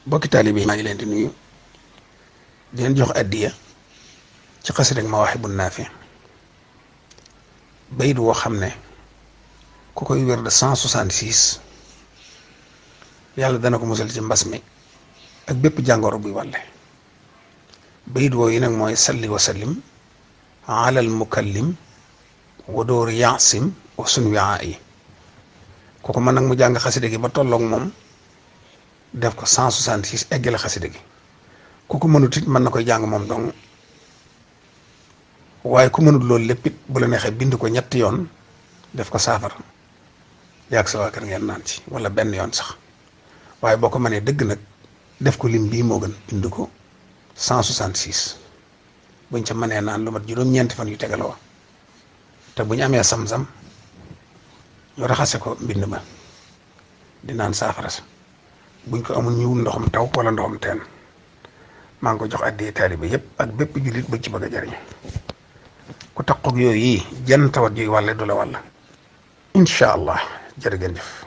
bokki taalibe yi maa ngi leen di nuyu di leen jox addiya ci xasida ak Mawaahibu Naafi bayit woo xam ne ku koy wér de 166 yàlla dana ko musal ci mbas mi ak bépp jàngoro buy wàlle bayit woo yi nag mooy salli wa sallim alal mukallim wa dóor yaasim wa sun wiaa yi kooku mën nag mu jàng xasida gi ba tolloog moom def ko 166 eggale xasida gi ku ko mënut it mën na koy jàng moom dong waaye ku mënut loolu lépp it bu la neexee bind ko ñetti yoon def ko saafara yàgg sa waa kër ngeen naan ci wala benn yoon sax waaye boo ko mënee dëgg nag def ko lim bii moo gën bind ko 166 buñ ca mënee naan lu mat juróom-ñeenti fan yu tegaloo te bu ñu amee sam-sam ñu raxase ko mbind ma di naan saafara sa buñ ko amul ñu wut ndoxum taw wala ndoxum teen maa ngi ko jox addi taalibe yépp ak bépp jullit bu ci bëgg a jariñ ku taqoog yooyu yi jenn tawat juy wàlle du la wàll incha allah jërë ngeen jëf